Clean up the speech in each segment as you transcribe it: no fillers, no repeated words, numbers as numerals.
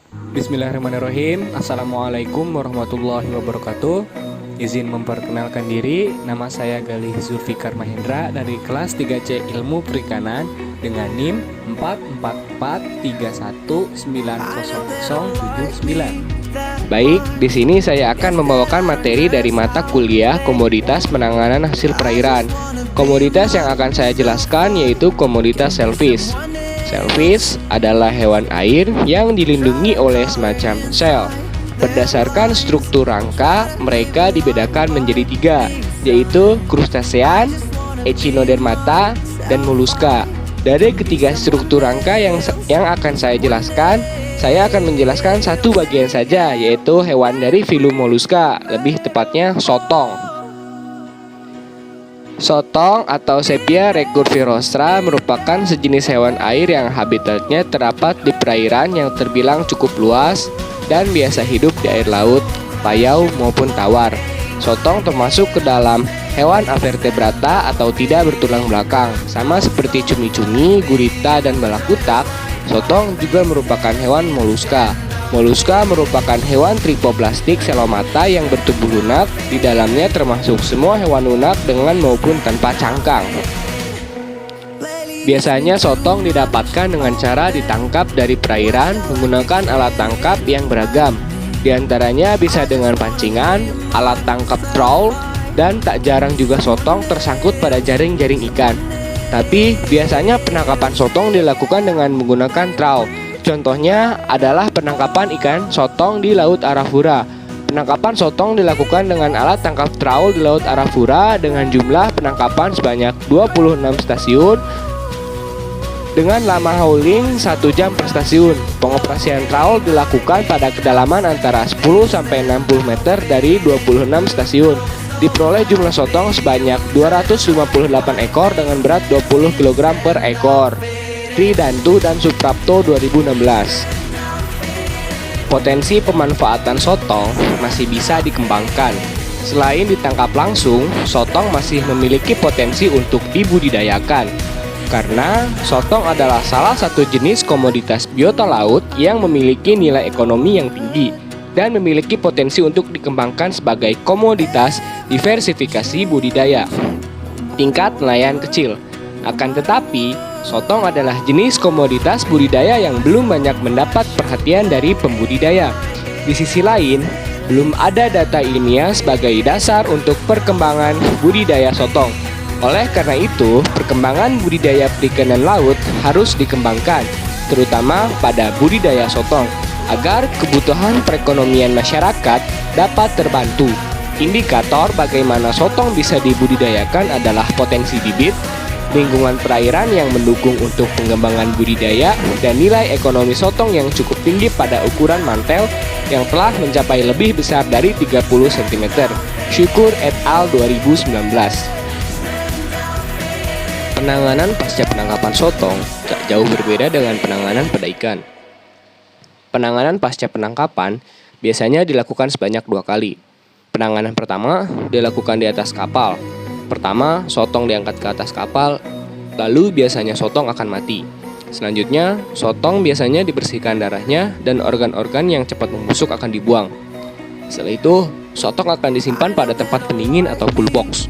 Bismillahirrahmanirrahim. Assalamualaikum warahmatullahi wabarakatuh. Izin memperkenalkan diri, nama saya Galih Zulfikar Mahendra dari kelas 3C Ilmu Perikanan dengan NIM 44431900079. Baik, di sini saya akan membawakan materi dari mata kuliah Komoditas Penanganan Hasil Perairan. Komoditas yang akan saya jelaskan yaitu komoditas shellfish. Shellfish adalah hewan air yang dilindungi oleh semacam shell. Berdasarkan struktur rangka, mereka dibedakan menjadi tiga, yaitu crustacean, echinodermata, dan molluska. Dari ketiga struktur rangka yang akan saya jelaskan, saya akan menjelaskan satu bagian saja, yaitu hewan dari filum molluska, lebih tepatnya sotong. Sotong atau Sepia recurvirostra merupakan sejenis hewan air yang habitatnya terdapat di perairan yang terbilang cukup luas dan biasa hidup di air laut, payau maupun tawar. Sotong termasuk ke dalam hewan avertebrata atau tidak bertulang belakang. Sama seperti cumi-cumi, gurita, dan balakutak, sotong juga merupakan hewan molluska. Molluska merupakan hewan tripoplastik selomata yang bertubuh lunak. Di dalamnya termasuk semua hewan lunak dengan maupun tanpa cangkang. Biasanya sotong didapatkan dengan cara ditangkap dari perairan menggunakan alat tangkap yang beragam. Di antaranya bisa dengan pancingan, alat tangkap trawl, dan tak jarang juga sotong tersangkut pada jaring-jaring ikan. Tapi biasanya penangkapan sotong dilakukan dengan menggunakan trawl. Contohnya adalah penangkapan ikan sotong di Laut Arafura. Penangkapan sotong dilakukan dengan alat tangkap trawl di Laut Arafura dengan jumlah penangkapan sebanyak 26 stasiun dengan lama hauling 1 jam per stasiun. Pengoperasian trawl dilakukan pada kedalaman antara 10 sampai 60 meter dari 26 stasiun. Diperoleh jumlah sotong sebanyak 258 ekor dengan berat 20 kg per ekor. Tridantu dan Suprapto 2016. Potensi pemanfaatan sotong masih bisa dikembangkan. Selain ditangkap langsung, sotong masih memiliki potensi untuk dibudidayakan. Karena sotong adalah salah satu jenis komoditas biota laut yang memiliki nilai ekonomi yang tinggi dan memiliki potensi untuk dikembangkan sebagai komoditas diversifikasi budidaya. Tingkat nelayan kecil. Akan tetapi, sotong adalah jenis komoditas budidaya yang belum banyak mendapat perhatian dari pembudidaya. Di sisi lain, belum ada data ilmiah sebagai dasar untuk perkembangan budidaya sotong. Oleh karena itu, perkembangan budidaya perikanan laut harus dikembangkan, terutama pada budidaya sotong, agar kebutuhan perekonomian masyarakat dapat terbantu. Indikator bagaimana sotong bisa dibudidayakan adalah potensi bibit, lingkungan perairan yang mendukung untuk pengembangan budidaya, dan nilai ekonomi sotong yang cukup tinggi pada ukuran mantel yang telah mencapai lebih besar dari 30 cm. Syukur et al. 2019. Penanganan pasca penangkapan sotong tak jauh berbeda dengan penanganan pada ikan. Penanganan pasca penangkapan biasanya dilakukan sebanyak 2 kali. Penanganan pertama dilakukan di atas kapal. Pertama, sotong diangkat ke atas kapal, lalu biasanya sotong akan mati. Selanjutnya, sotong biasanya dibersihkan darahnya dan organ-organ yang cepat membusuk akan dibuang. Setelah itu, sotong akan disimpan pada tempat pendingin atau cool box.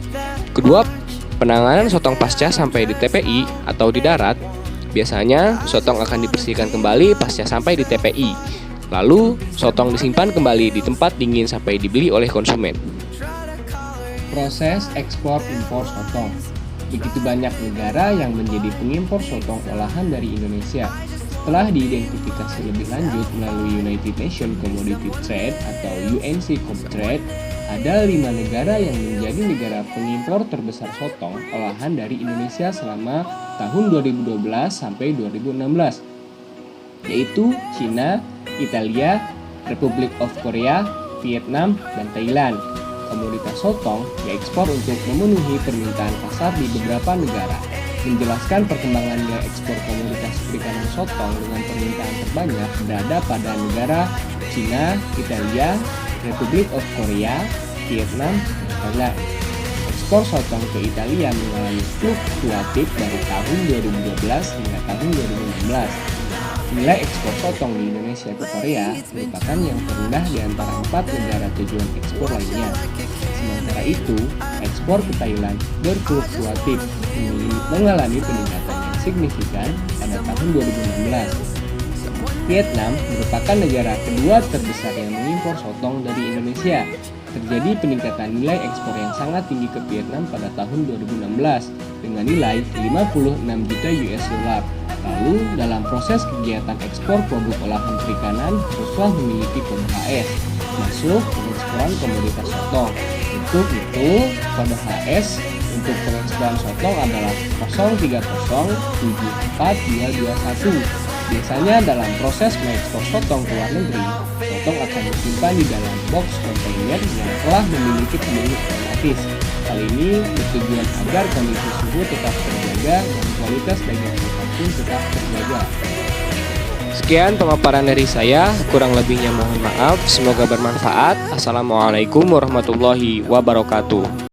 Kedua, penanganan sotong pasca sampai di TPI atau di darat, biasanya sotong akan dibersihkan kembali pasca sampai di TPI. Lalu, sotong disimpan kembali di tempat dingin sampai dibeli oleh konsumen. Proses ekspor impor sotong. Begitu banyak negara yang menjadi pengimpor sotong olahan dari Indonesia. Setelah diidentifikasi lebih lanjut melalui United Nations Commodity Trade atau UNCOMTRADE, ada 5 negara yang menjadi negara pengimpor terbesar sotong olahan dari Indonesia selama tahun 2012 sampai 2016, yaitu China, Italia, Republik of Korea, Vietnam, dan Thailand. Komoditas sotong diekspor untuk memenuhi permintaan pasar di beberapa negara. Menjelaskan perkembangan nilai ekspor komoditas perikanan sotong dengan permintaan terbanyak berada pada negara China, Italia, Republik of Korea, Vietnam, dan Thailand. Ekspor sotong ke Italia mengalami fluktuatif dari tahun 2012 hingga tahun 2016. Nilai ekspor sotong di Indonesia ke Korea merupakan yang terendah di antara 4 negara tujuan ekspor lainnya. Sementara itu, ekspor ke Thailand berfluktuatif mengalami peningkatan yang signifikan pada tahun 2016. Vietnam merupakan negara kedua terbesar yang mengimpor sotong dari Indonesia. Terjadi peningkatan nilai ekspor yang sangat tinggi ke Vietnam pada tahun 2016 dengan nilai 56 juta US dollar. Lalu, dalam proses kegiatan ekspor produk olahan perikanan, Joshua memiliki kode HS, masuk pengeksporan komoditas sotong. Untuk itu, kode HS untuk pengeksporan sotong adalah 030742221. Biasanya dalam proses mengekspor sotong ke luar negeri, sotong akan disimpan di dalam box kontainer yang telah memiliki pendingin otomatis. Hal ini bertujuan agar kondisi suhu tetap terjaga dan kualitas daging sotong pun tetap terjaga. Sekian pemaparan dari saya, kurang lebihnya mohon maaf, semoga bermanfaat. Assalamualaikum warahmatullahi wabarakatuh.